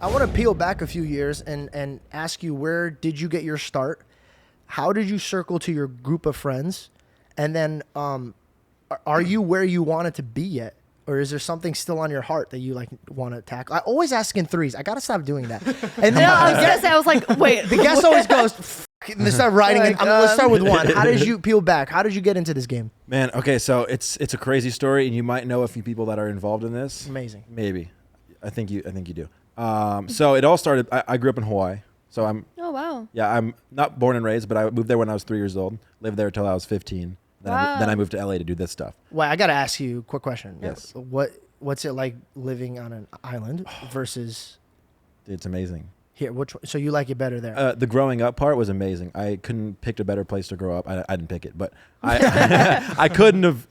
I want to peel back a few years and ask you, where did you get your start? How did you circle to your group of friends? And then are you where you wanted to be yet? Or is there something still on your heart that you like want to tackle? I always ask in threes. I got to stop doing that. And then I was like, wait. The guest always goes, and they start writing. Let's start with one. How did you peel back? How did you get into this game? Man, okay, so it's a crazy story, and you might know a few people that are involved in this. Amazing. Maybe. I think you do. So it all started, I grew up in Hawaii. So Oh, wow. Yeah, I'm not born and raised, but I moved there when I was 3 years old. Lived there till I was 15. Then I moved to LA to do this stuff. Well, I got to ask you a quick question. Yes. What's it like living on an island versus It's amazing. here? So you like it better there? The growing up part was amazing. I couldn't pick a better place to grow up. I didn't pick it, but I couldn't have.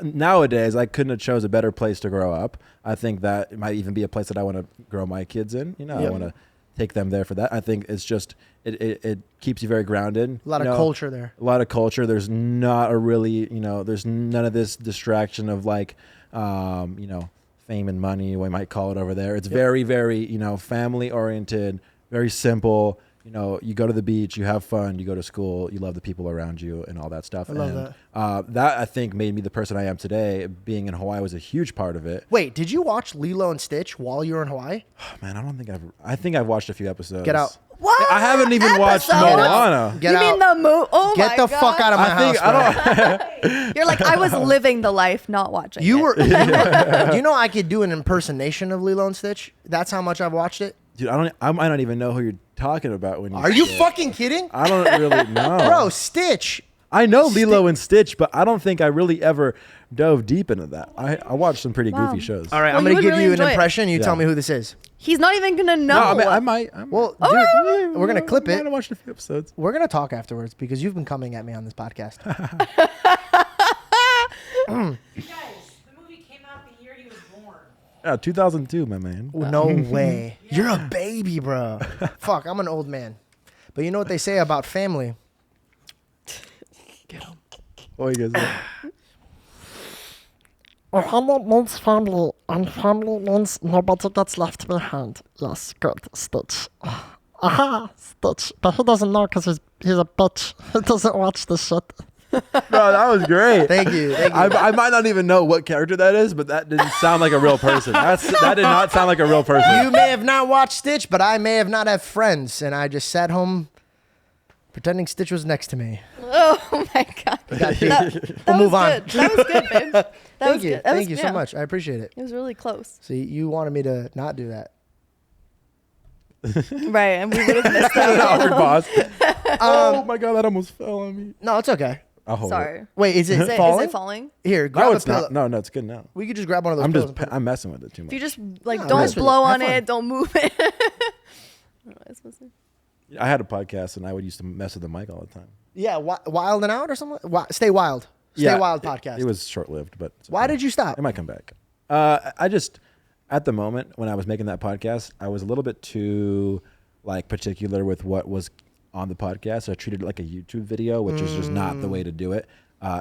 Nowadays, I couldn't have chose a better place to grow up. I think that it might even be a place that I want to grow my kids in. You know, I want to take them there for that. I think it's just it keeps you very grounded. A lot of culture there. A lot of culture. There's not a really, there's none of this distraction of like, fame and money, we might call it over there. It's very, very, family oriented, very simple. You go to the beach, you have fun, you go to school, you love the people around you and all that stuff. I love that. That I think made me the person I am today. Being in Hawaii was a huge part of it. Wait, did you watch Lilo and Stitch while you were in Hawaii? Man, I think I've watched a few episodes. Get out. What? I haven't even watched Moana. Get you out. mean the movie? Oh Get my the God. fuck out of my house. You're like, I was living the life, not watching You it. were. You know, I could do an impersonation of Lilo and Stitch. That's how much I've watched it. Dude, I might not even know who you're talking about when you Are you say it. fucking kidding? I don't really know. Bro, Stitch. I know Lilo and Stitch, but I don't think I really ever dove deep into that. I watched some pretty goofy shows. All right, Well, I'm going to you would give really you an enjoy it. impression. You Yeah. tell me who this is. He's not even gonna know. No, I mean, I might. Well, Oh, dude, we're going to clip I might it. have watched a few episodes. We're going to talk afterwards because you've been coming at me on this podcast. Guys, the movie came out the year he was born. Yeah, 2002, my man. No way. You're a baby, bro. Fuck, I'm an old man. But you know what they say about family? Get him. What you guys Family means family, and family means nobody gets left behind. Yes, good, Stitch. Aha, Stitch. But he doesn't know because he's a bitch. He doesn't watch the shit. No, that was great. Thank you. I might not even know what character that is, but that didn't sound like a real person. That did not sound like a real person. You may have not watched Stitch, but I may have not had friends, and I just sat home pretending Stitch was next to me. Oh my God. We'll move on. Good. That was good, babe. Thank you. Thank you so much. I appreciate it. It was really close. See, you wanted me to not do that. Right, and we would have missed out. Awkward pause. Oh my God, that almost fell on me. No, it's okay. I'll hold Sorry. it. Wait, is it Is falling? it falling? Here, No, grab a it's pillow. not. No, it's good now. We could just grab one of those I'm pillows. I'm messing with it too much. If you just like No, don't mess with it. blow Have on fun. it, don't move it. I had a podcast and I would used to mess with the mic all the time. Yeah, Wild and Out or something? Stay Wild. Stay Wild podcast. It was short lived, but it's Why okay. did you stop? It might come back. I just at the moment when I was making that podcast, I was a little bit too like particular with what was on the podcast. So I treated it like a YouTube video, which is just not the way to do it.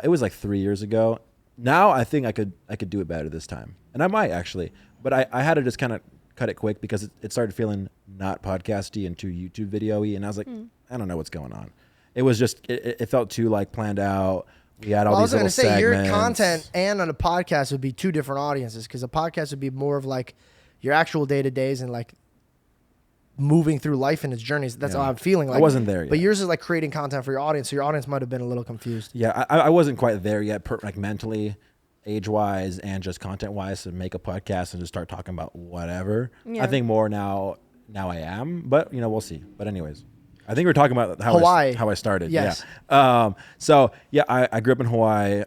It was like 3 years ago. Now I think I could do it better this time, and I might actually. But I had to just kind of cut it quick because it started feeling not podcasty and too YouTube video-y, and I was like, I don't know what's going on. It was just it felt too like planned out. We had all I was these little going to say your segments. content and on a podcast would be two different audiences, because a podcast would be more of like your actual day-to-days and like moving through life and its journeys. That's how I'm feeling. Like, I wasn't there yet. But yours is like creating content for your audience, so your audience might have been a little confused. Yeah, I wasn't quite there yet, like mentally, age-wise, and just content-wise to make a podcast and just start talking about whatever. Yeah. I think more now I am, but we'll see. But anyways, I think we were talking about Hawaii. how I started. Yes. Yeah. I grew up in Hawaii,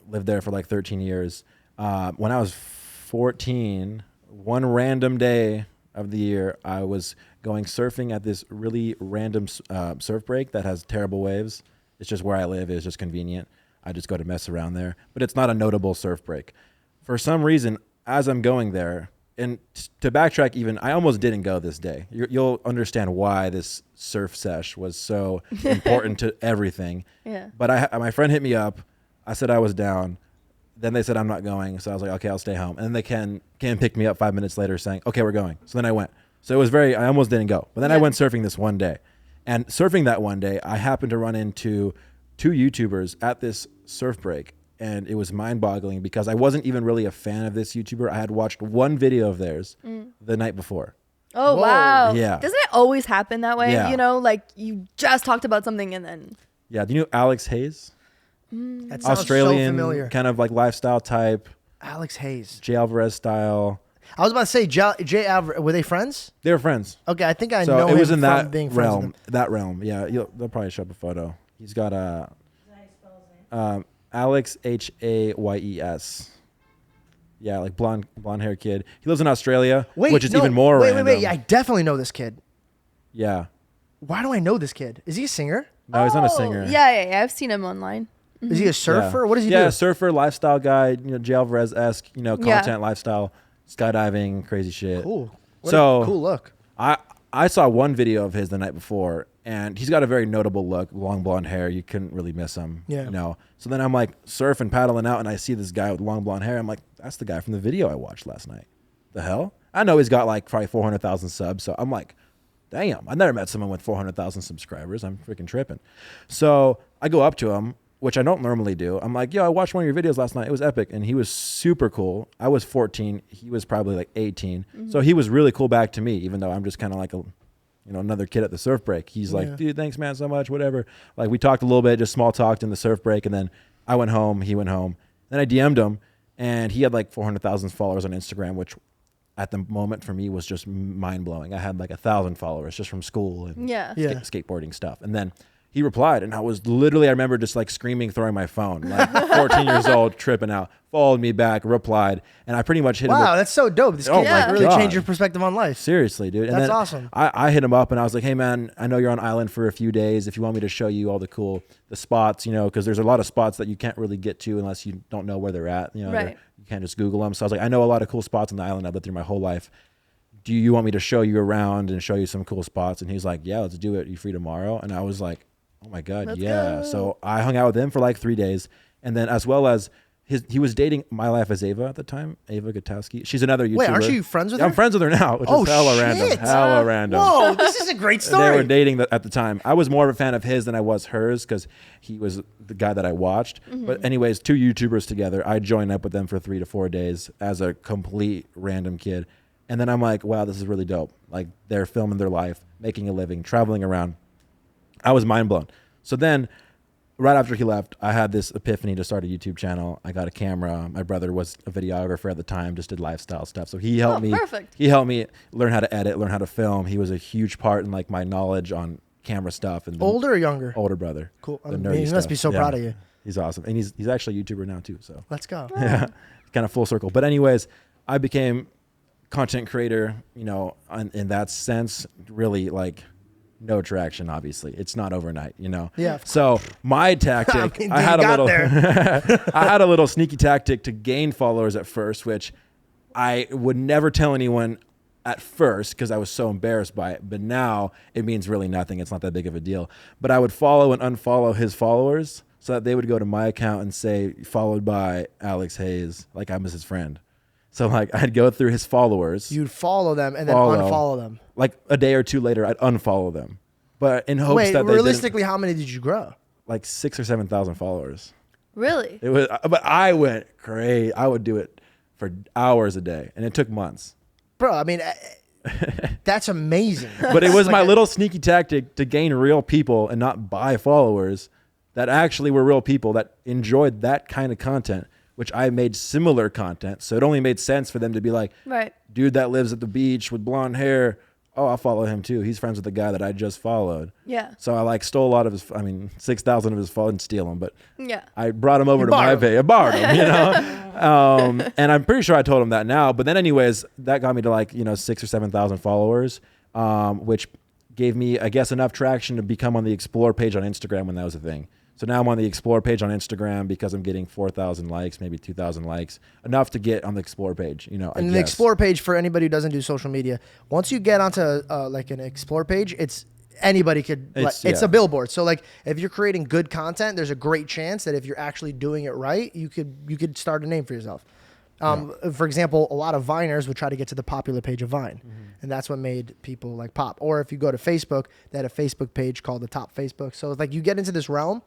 lived there for like 13 years. When I was 14, one random day of the year, I was going surfing at this really random surf break that has terrible waves. It's just where I live. It's just convenient. I just go to mess around there, but it's not a notable surf break. For some reason, as I'm going there, and to backtrack even, I almost didn't go this day. You'll understand why this surf sesh was so important to everything. Yeah. But my friend hit me up. I said I was down. Then they said I'm not going. So I was like, okay, I'll stay home. And then they came pick me up 5 minutes later saying, okay, we're going. So then I went. So it was I almost didn't go. But then I Yeah. went surfing this one day. And surfing that one day, I happened to run into 2 YouTubers at this surf break. And it was mind-boggling because I wasn't even really a fan of this YouTuber. I had watched one video of theirs the night before. Oh, Whoa. wow. Yeah. Doesn't it always happen that way? Yeah. You know, like you just talked about something and then. Yeah, do you know Alex Hayes? That sounds Australian, so familiar. kind of like lifestyle type, Alex Hayes. Jay Alvarez style. I was about to say, Jay Alvarez, were they friends? They were friends. Okay, I think I So know it was him in from that being friends with realm. him. That realm, yeah. They'll probably show up a photo. He's got How do you spell his name? Alex Hayes. Yeah, like blonde hair kid. He lives in Australia, which is even more Wait, random. wait. I definitely know this kid. Yeah. Why do I know this kid? Is he a singer? No, he's not a Oh, singer. Yeah. I've seen him online. Is he a surfer? Yeah. What does he Yeah, do? surfer, lifestyle guy. You know, Jay Alvarez-esque. You know, Yeah. content, lifestyle, skydiving, crazy shit. Cool. What So a cool look. I saw one video of his the night before, and he's got a very notable look, long blonde hair. You couldn't really miss him. Yeah. You know. So then I'm like surfing, paddling out, and I see this guy with long blonde hair. I'm like, that's the guy from the video I watched last night. The hell? I know he's got like probably 400,000 subs. So I'm like, damn, I never met someone with 400,000 subscribers. I'm freaking tripping. So I go up to him, which I don't normally do. I'm like, yo, I watched one of your videos last night. It was epic. And he was super cool. I was 14. He was probably like 18. So he was really cool back to me, even though I'm just kind of like another kid at the surf break. He's like, dude, thanks, man, so much, whatever. Like we talked a little bit, just small talked in the surf break. And then I went home. He went home. Then I DM'd him. And he had like 400,000 followers on Instagram, which at the moment for me was just mind blowing. I had like 1,000 followers just from school and Yeah. Yeah. skateboarding stuff. And then he replied, and I remember just like screaming, throwing my phone, like 14 years old, tripping out, followed me back, replied, and I pretty much hit him Wow, with, that's so dope. This kid Oh my really God. changed your perspective on life. seriously, dude. And That's then awesome. I hit him up, and I was like, hey, man, I know you're on island for a few days. If you want me to show you all the spots, you know, because there's a lot of spots that you can't really get to unless you don't know where they're at. You know, Right. you can't just Google them. So I was like, I know a lot of cool spots on the island I've lived through my whole life. Do you want me to show you around and show you some cool spots? And he's like, yeah, let's do it. You free tomorrow? And I was like, oh my God, Let's yeah. go. So I hung out with him for like 3 days. And then as well as he was dating My Life as Ava at the time, Ava Gutowski. She's another YouTuber. Wait, aren't you friends with Yeah, her? I'm friends with her now, which Oh, is hella shit. random. Hella random. Whoa, this is a great story. They were dating at the time. I was more of a fan of his than I was hers because he was the guy that I watched. But anyways, 2 YouTubers together. I joined up with them for 3 to 4 days as a complete random kid. And then I'm like, wow, this is really dope. Like they're filming their life, making a living, traveling around. I was mind blown. So then right after he left, I had this epiphany to start a YouTube channel. I got a camera. My brother was a videographer at the time, just did lifestyle stuff. So he helped me. Perfect. He helped me learn how to edit, learn how to film. He was a huge part in like my knowledge on camera stuff. And Older or younger? older brother. Cool. The I mean, nerdy he must stuff. be so Yeah. proud of you. He's awesome. And he's actually a YouTuber now too. So Let's go. yeah, kind of full circle. But anyways, I became content creator, you know, in that sense, really like no traction, obviously. It's not overnight, you know? Yeah. So my tactic, mean, I you had a got little, there. I had a little sneaky tactic to gain followers at first, which I would never tell anyone at first because I was so embarrassed by it. But now it means really nothing. It's not that big of a deal. But I would follow and unfollow his followers so that they would go to my account and say, followed by Alex Hayes, like I was his friend. So like I'd go through his followers. You'd follow them and then Follow. unfollow them. Like a day or two later, I'd unfollow them. But in hopes Wait, that they realistically, how many did you grow? didn't, like 6,000 or 7,000 followers. Really? It was, but I went crazy. I would do it for hours a day, and it took months. Bro, I mean, that's amazing. But it was my little sneaky tactic to gain real people and not buy followers that actually were real people that enjoyed that kind of content, which I made similar content. So it only made sense for them to be like, Right. dude that lives at the beach with blonde hair. Oh, I'll follow him too. He's friends with the guy that I just followed. Yeah. So I like stole a lot of his, 6,000 of his followers, didn't steal them, but Yeah. I brought him over to my borrowed page. I borrowed him, you know? And I'm pretty sure I told him that now. But then anyways, that got me to like, 6,000 or 7,000 followers, which gave me, I guess, enough traction to become on the Explore page on Instagram when that was a thing. So now I'm on the Explore page on Instagram because I'm getting 4,000 likes, maybe 2,000 likes, enough to get on the Explore page, I And the guess. Explore page, for anybody who doesn't do social media, once you get onto like an Explore page, it's anybody could. It's a billboard. So like if you're creating good content, there's a great chance that if you're actually doing it right, you could start a name for yourself. For example, a lot of Viners would try to get to the popular page of Vine, and that's what made people like pop. Or if you go to Facebook, they had a Facebook page called the Top Facebook. So it's like you get into this realm,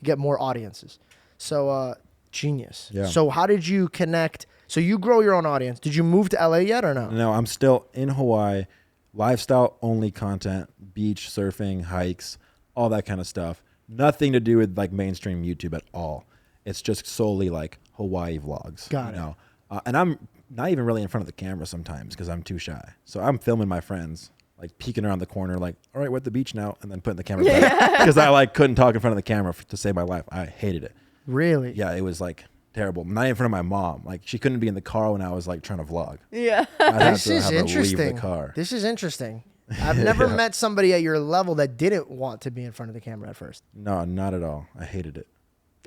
you get more audiences. So genius. Yeah. So how did you connect? So you grow your own audience. Did you move to LA yet or no? No, I'm still in Hawaii. Lifestyle only content, beach, surfing, hikes, all that kind of stuff. Nothing to do with like mainstream YouTube at all. It's just solely like Hawaii vlogs. Got you it. know? And I'm not even really in front of the camera sometimes because I'm too shy. So I'm filming my friends, like peeking around the corner, like, all right, we're at the beach now, and then putting the camera back because I like couldn't talk in front of the camera to save my life. I hated it. Really? Yeah, it was like terrible. Not even in front of my mom. Like she couldn't be in the car when I was like trying to vlog. Yeah. I'd have This to is have her leave interesting. the car. This is interesting. I've never met somebody at your level that didn't want to be in front of the camera at first. No, not at all. I hated it.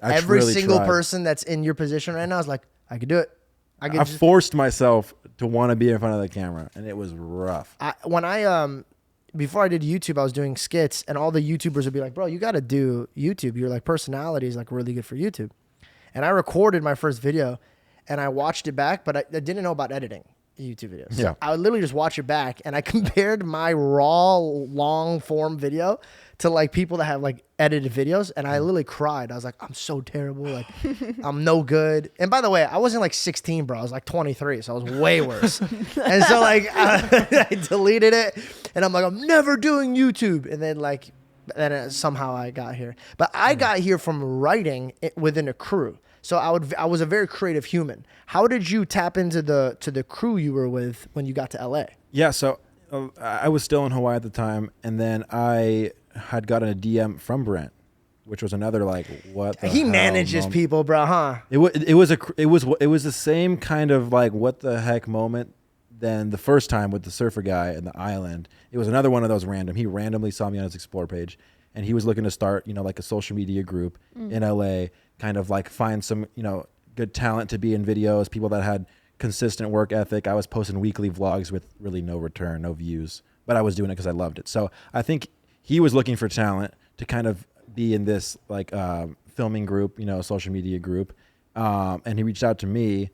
I Every really single tried. person that's in your position right now is like, I could do it. I forced myself to want to be in front of the camera, and it was rough. Before I did YouTube, I was doing skits, and all the YouTubers would be like, bro, you got to do YouTube. Your like personality is like really good for YouTube. And I recorded my first video, and I watched it back, but I didn't know about editing YouTube videos. Yeah. I would literally just watch it back, and I compared my raw, long form video to like people that have like edited videos, and I literally cried. I was like, I'm so terrible. Like, I'm no good. And by the way, I wasn't like 16, bro. I was like 23, so I was way worse. And so like I deleted it, and I'm like, I'm never doing YouTube. And then somehow I got here. But I got here from writing it within a crew. So I was a very creative human. How did you tap into the crew you were with when you got to LA? Yeah, so I was still in Hawaii at the time, and then I had gotten a DM from Brent, which was another like, what the He hell manages moment. people, bro, huh? It was the same kind of like what the heck moment than the first time with the surfer guy and the island. It was another one of those random. He randomly saw me on his Explore page, and he was looking to start, like a social media group in LA, kind of like find some, good talent to be in videos, people that had consistent work ethic. I was posting weekly vlogs with really no return, no views, but I was doing it because I loved it. So I think he was looking for talent to kind of be in this like filming group, social media group, and he reached out to me,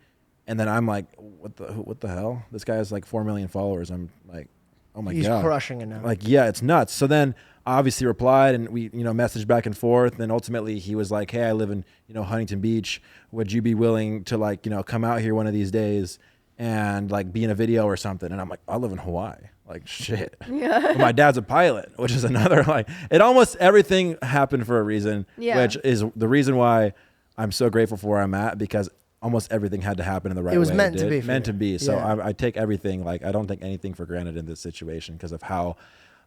and then I'm like, what the hell? This guy has like 4 million followers. I'm like, oh my He's god, crushing it now. like, yeah, it's nuts. So then obviously replied, and we messaged back and forth, and ultimately he was like, hey, I live in Huntington Beach, would you be willing to like come out here one of these days and like be in a video or something? And I'm like, I live in Hawaii, like shit. Yeah. But my dad's a pilot, which is another like, it almost everything happened for a reason. Yeah. Which is the reason why I'm so grateful for where I'm at, because almost everything had to happen in the right way. It was meant to did. be for meant you. to be. So Yeah. I take everything, like I don't take anything for granted in this situation because of how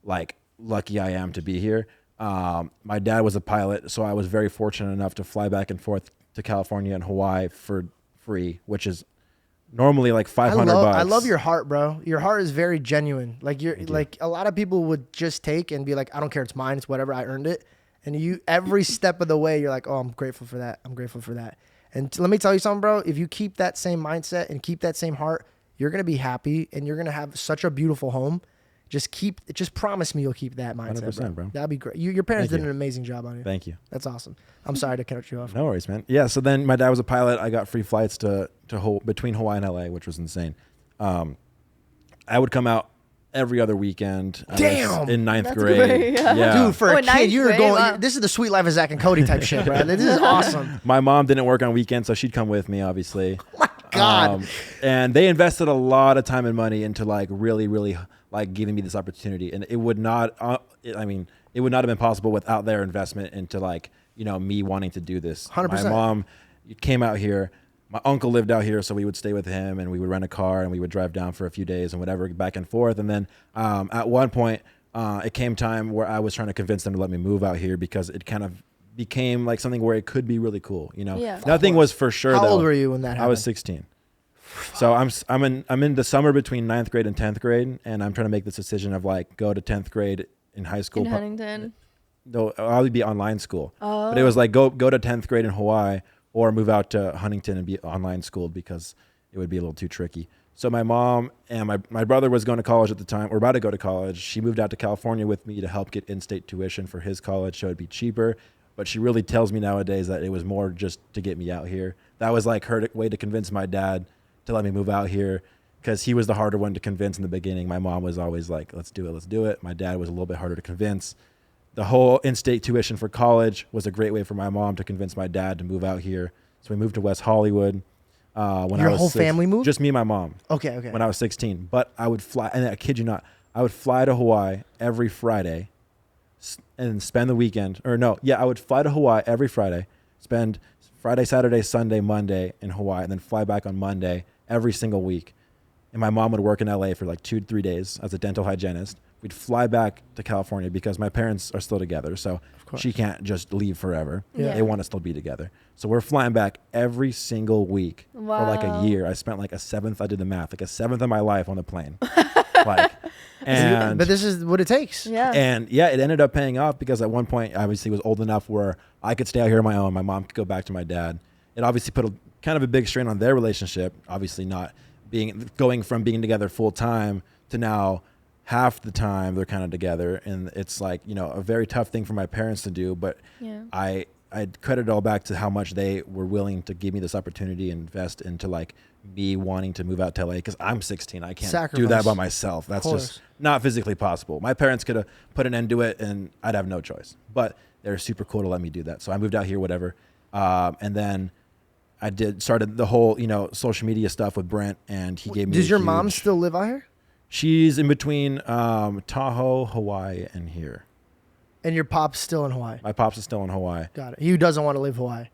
like lucky I am to be here. My dad was a pilot, so I was very fortunate enough to fly back and forth to California and Hawaii for free, which is normally like $500 bucks. I love your heart, bro. Your heart is very genuine. Like like a lot of people would just take and be like, I don't care, it's mine, it's whatever, I earned it. And you every step of the way, you're like, oh, I'm grateful for that. I'm grateful for that. And let me tell you something, bro. If you keep that same mindset and keep that same heart, you're gonna be happy and you're gonna have such a beautiful home. Just promise me you'll keep that mindset, 100%, bro. That'd be great. Your parents Thank did you. an amazing job on you. Thank you. That's awesome. I'm sorry to cut you off. No worries, man. Yeah, so then my dad was a pilot. I got free flights between Hawaii and LA, which was insane. I would come out every other weekend. I was Damn! in ninth That's grade. great, yeah. Dude, for Oh, a in ninth kid, you were grade, going. wow. This is the sweet life of Zach and Cody type shit, bro. This is awesome. My mom didn't work on weekends, so she'd come with me, obviously. Oh my God. And they invested a lot of time and money into like really, really like giving me this opportunity. And it would not, it would not have been possible without their investment into like, me wanting to do this. 100%. My mom came out here. My uncle lived out here, so we would stay with him and we would rent a car and we would drive down for a few days and whatever, back and forth. And then at one point, it came time where I was trying to convince them to let me move out here because it kind of became like something where it could be really cool. Yeah. Nothing was for sure. How though. old were you when that happened? I was 16. So I'm in the summer between 9th grade and 10th grade, and I'm trying to make this decision of like go to 10th grade in high school. In Huntington. No, I'll be online school. Oh. But it was like go to 10th grade in Hawaii or move out to Huntington and be online schooled because it would be a little too tricky. So my mom and my brother was going to college at the time, or about to go to college. She moved out to California with me to help get in-state tuition for his college so it'd be cheaper. But she really tells me nowadays that it was more just to get me out here. That was like her way to convince my dad to let me move out here because he was the harder one to convince in the beginning. My mom was always like, let's do it. My dad was a little bit harder to convince. The whole in-state tuition for college was a great way for my mom to convince my dad to move out here. So we moved to West Hollywood. When Your I was whole family moved? Just me and my mom. Okay. When I was 16. But I would fly, and I kid you not, I would fly to Hawaii every Friday and spend the weekend. I would fly to Hawaii every Friday, spend Friday, Saturday, Sunday, Monday in Hawaii, and then fly back on Monday every single week. And my mom would work in LA for like 2 to 3 days as a dental hygienist. We'd fly back to California because my parents are still together. So she can't just leave forever. Yeah. They want to still be together. So we're flying back every single week for like a Wow. year. I spent like a seventh, I did the math, like a seventh of my life on the plane. And But this is what it takes. Yeah. and yeah, it ended up paying off because at one point, I obviously was old enough where I could stay out here on my own. My mom could go back to my dad. It obviously put kind of a big strain on their relationship. Obviously not going from being together full time to now half the time they're kind of together. And it's like, a very tough thing for my parents to do. But Yeah. I credit it all back to how much they were willing to give me this opportunity and invest into like me wanting to move out to LA because I'm 16. I can't do that Sacrifice. by myself. That's course. just not physically possible. My parents could have put an end to it and I'd have no choice. But they're super cool to let me do that. So I moved out here, whatever. And then I started the whole, social media stuff with Brent, and he gave me. Does your mom still live out here? She's in between Tahoe, Hawaii, and here. And your pop's still in Hawaii? My pops is still in Hawaii. Got it. He doesn't want to leave Hawaii.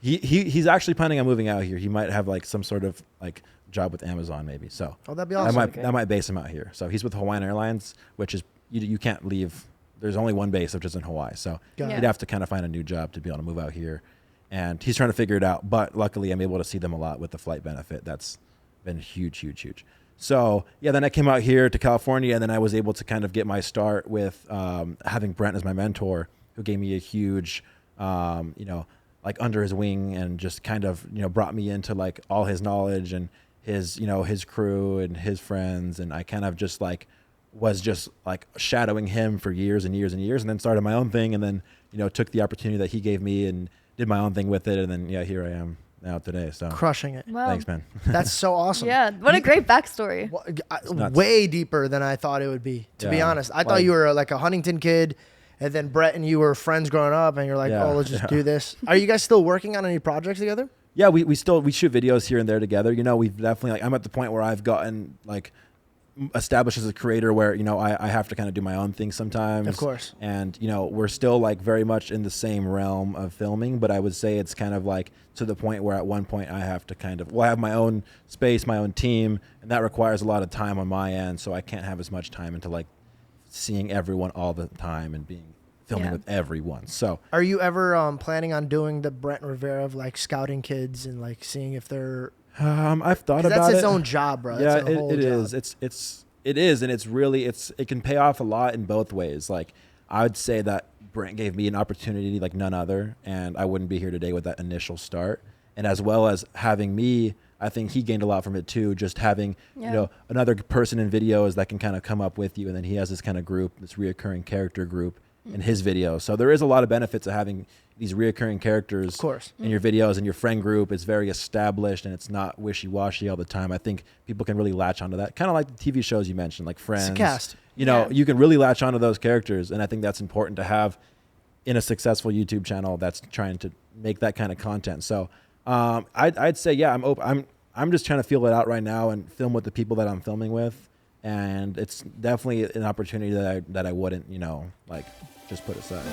He's actually planning on moving out here. He might have like some sort of like job with Amazon, maybe. So Oh, that'd be awesome. that might base him out here. So he's with Hawaiian Airlines, which is you can't leave. There's only one base, which is in Hawaii. So Got it. he'd have to kind of find a new job to be able to move out here. And he's trying to figure it out. But luckily, I'm able to see them a lot with the flight benefit. That's been huge, huge, huge. So yeah, then I came out here to California, and then I was able to kind of get my start with having Brent as my mentor, who gave me a huge, like under his wing, and just kind of brought me into like all his knowledge and his his crew and his friends, and I kind of just like was just like shadowing him for years and years and years, and then started my own thing, and then took the opportunity that he gave me and did my own thing with it, and then here I am now today. So Crushing it. Wow. thanks, man. That's so awesome. Yeah. What a great backstory. nuts. Way deeper than I thought it would be, to be Yeah. honest. I thought Like- you were like a Huntington kid, and then Brett and you were friends growing up, and you're like, Yeah, oh, let's just yeah. do this. Are you guys still working on any projects together? Yeah, we shoot videos here and there together. We've definitely I'm at the point where I've gotten like established as a creator where I have to kind of do my own thing sometimes. Of course. And we're still like very much in the same realm of filming, but I would say it's kind of like to the point where at one point I have to I have my own space, my own team, and that requires a lot of time on my end, so I can't have as much time into like seeing everyone all the time and filming Yeah. with everyone. So Are you ever planning on doing the Brent Rivera of like scouting kids and like seeing if they're... I've thought 'cause about that's its it. own job, bro. Yeah, It's a whole it job. is. It is, and it's really it can pay off a lot in both ways. Like I would say that Brent gave me an opportunity like none other, and I wouldn't be here today with that initial start. And as well as having me, I think he gained a lot from it too. Just having Yeah. another person in videos that can kind of come up with you, and then he has this kind of group, this reoccurring character group in his videos. So there is a lot of benefits of having these reoccurring characters Of course. in your videos and your friend group. It's very established and it's not wishy-washy all the time. I think people can really latch onto that. Kind of like the TV shows you mentioned, like Friends. cast. Yeah. You can really latch onto those characters, and I think that's important to have in a successful YouTube channel that's trying to make that kind of content. So I'd say, yeah, I'm open. I'm just trying to feel it out right now and film with the people that I'm filming with, and it's definitely an opportunity that I wouldn't like just put aside.